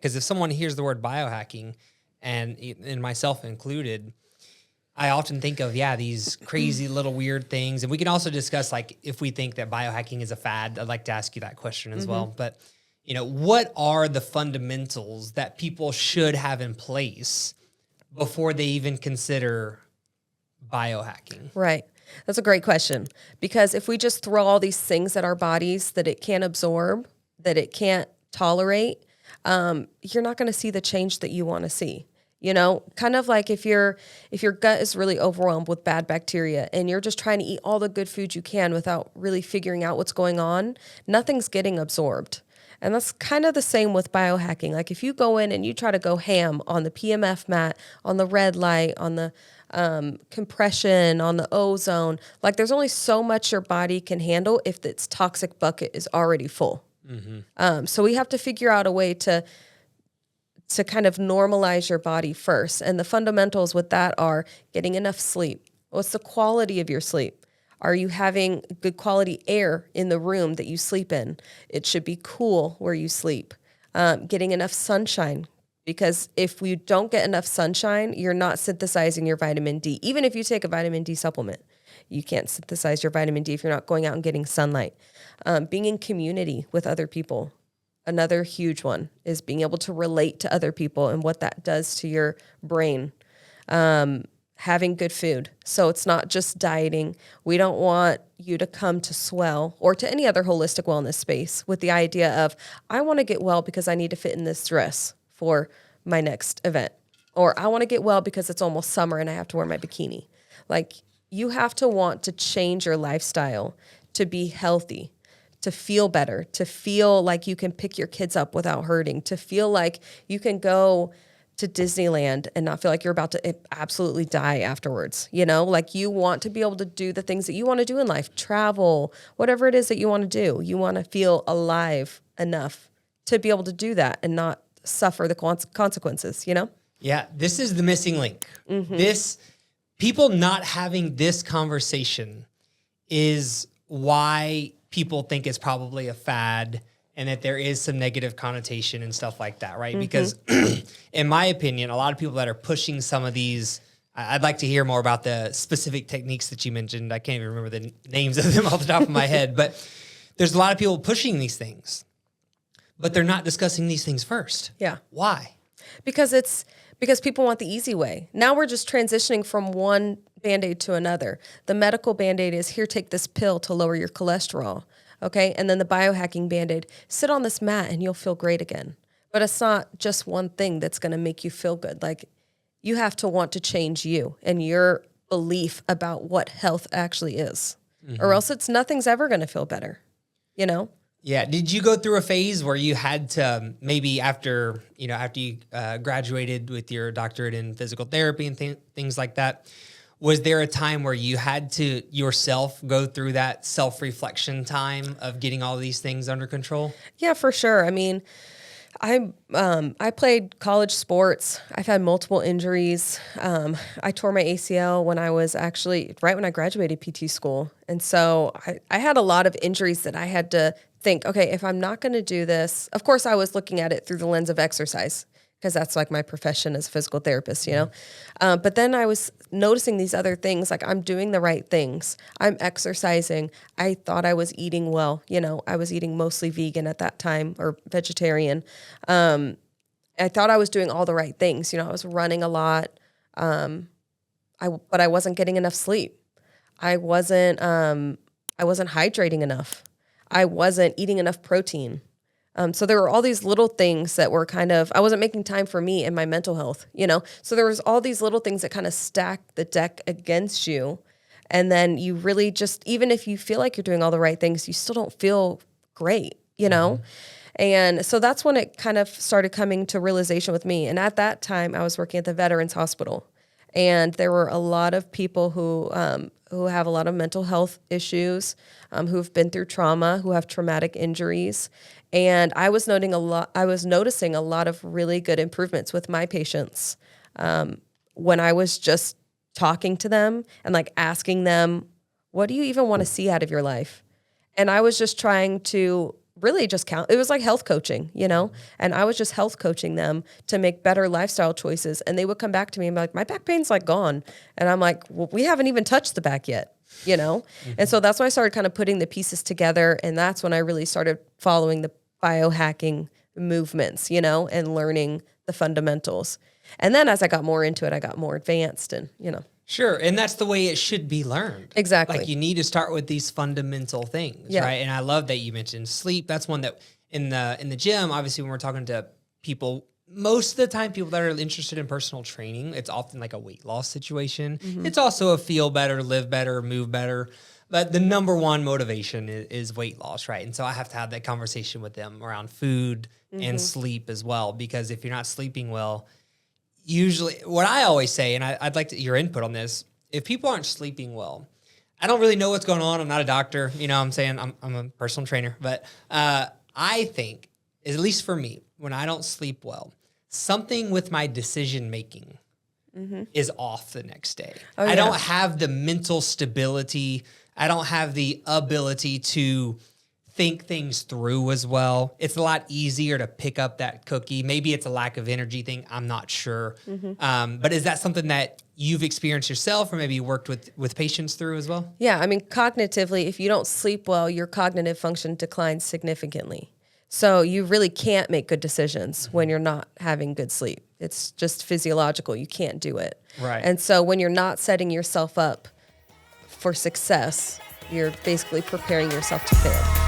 Because if someone hears the word biohacking, and myself included, I often think of, these crazy little weird things. And we can also discuss, like, if we think that biohacking is a fad. I'd like to ask you that question as well. But, what are the fundamentals that people should have in place before they even consider biohacking? Right. That's a great question. Because if we just throw all these things at our bodies that it can't absorb, that it can't tolerate, you're not going to see the change that you want to see. Kind of like if your gut is really overwhelmed with bad bacteria and you're just trying to eat all the good food you can without really figuring out what's going on, nothing's getting absorbed. And that's kind of the same with biohacking. Like if you go in and you try to go ham on the PMF mat, on the red light, on the compression, on the ozone, like there's only so much your body can handle if its toxic bucket is already full. So we have to figure out a way to kind of normalize your body first. And the fundamentals with that are getting enough sleep. What's the quality of your sleep? Are you having good quality air in the room that you sleep in? It should be cool where you sleep. Getting enough sunshine, because if you don't get enough sunshine, you're not synthesizing your vitamin D. Even if you take a vitamin D supplement, you can't synthesize your vitamin D if you're not going out and getting sunlight. Being in community with other people. Another huge one is being able to relate to other people and what that does to your brain. Having good food. So it's not just dieting. We don't want you to come to Swell or to any other holistic wellness space with the idea of, I want to get well because I need to fit in this dress for my next event. Or I want to get well because it's almost summer and I have to wear my bikini. Like, you have to want to change your lifestyle to be healthy, to feel better, to feel like you can pick your kids up without hurting, to feel like you can go to Disneyland and not feel like you're about to absolutely die afterwards. Like you want to be able to do the things that you want to do in life, travel, whatever it is that you want to do. You want to feel alive enough to be able to do that and not suffer the consequences, Yeah, this is the missing link. This, people not having this conversation is why people think it's probably a fad and that there is some negative connotation and stuff like that, right? Because in my opinion, a lot of people that are pushing some of these, I'd like to hear more about the specific techniques that you mentioned. I can't even remember the names of them off the top of my head, but there's a lot of people pushing these things, but they're not discussing these things first. Yeah. Why? Because people want the easy way. Now we're just transitioning from one Band-Aid to another. The medical Band-Aid is, here, take this pill to lower your cholesterol. Okay. And then the biohacking Band-Aid, sit on this mat and you'll feel great again. But it's not just one thing that's going to make you feel good. Like, you have to want to change you and your belief about what health actually is, or else nothing's ever going to feel better, Yeah. Did you go through a phase where you had to, maybe after you graduated with your doctorate in physical therapy and things like that, was there a time where you had to yourself go through that self-reflection time of getting all these things under control? Yeah, for sure. I mean, I played college sports. I've had multiple injuries. I tore my ACL when I was actually right when I graduated PT school. And so I had a lot of injuries that I had to think, okay, if I'm not going to do this, of course I was looking at it through the lens of exercise, because that's like my profession as a physical therapist, But then I was noticing these other things, like I'm doing the right things. I'm exercising. I thought I was eating well. I was eating mostly vegan at that time, or vegetarian. I thought I was doing all the right things. I was running a lot. But I wasn't getting enough sleep. I wasn't hydrating enough. I wasn't eating enough protein. So there were all these little things that were I wasn't making time for me and my mental health, So there was all these little things that kind of stacked the deck against you. And then you really just, even if you feel like you're doing all the right things, you still don't feel great, And so that's when it kind of started coming to realization with me. And at that time I was working at the Veterans Hospital, and there were a lot of people who have a lot of mental health issues, who've been through trauma, who have traumatic injuries. And I was noticing a lot of really good improvements with my patients when I was just talking to them and like asking them, what do you even want to see out of your life? And I was just trying to really just it was like health coaching, you know, and I was just health coaching them to make better lifestyle choices. And they would come back to me and be like, my back pain's like gone. And I'm like, well, we haven't even touched the back yet, you know? And so that's why I started kind of putting the pieces together. And that's when I really started following the biohacking movements, you know, and learning the fundamentals. And then as I got more into it, I got more advanced and, you know. Sure. And that's the way it should be learned. Exactly. Like you need to start with these fundamental things, right? And I love that you mentioned sleep. That's one that in the gym, obviously when we're talking to people, most of the time people that are interested in personal training, it's often like a weight loss situation. It's also a feel better, live better, move better. But the number one motivation is weight loss, right? And so I have to have that conversation with them around food and sleep as well, because if you're not sleeping well, usually what I always say, and I'd like your input on this, if people aren't sleeping well, I don't really know what's going on. I'm not a doctor. You know what I'm saying? I'm a personal trainer. But I think, at least for me, when I don't sleep well, something with my decision making is off the next day. I don't have the mental stability. I don't have the ability to think things through as well. It's a lot easier to pick up that cookie. Maybe it's a lack of energy thing. I'm not sure. But is that something that you've experienced yourself or maybe you worked with patients through as well? Yeah. I mean, cognitively, if you don't sleep well, your cognitive function declines significantly. So you really can't make good decisions when you're not having good sleep. It's just physiological. You can't do it. Right. And so when you're not setting yourself up for success, you're basically preparing yourself to fail.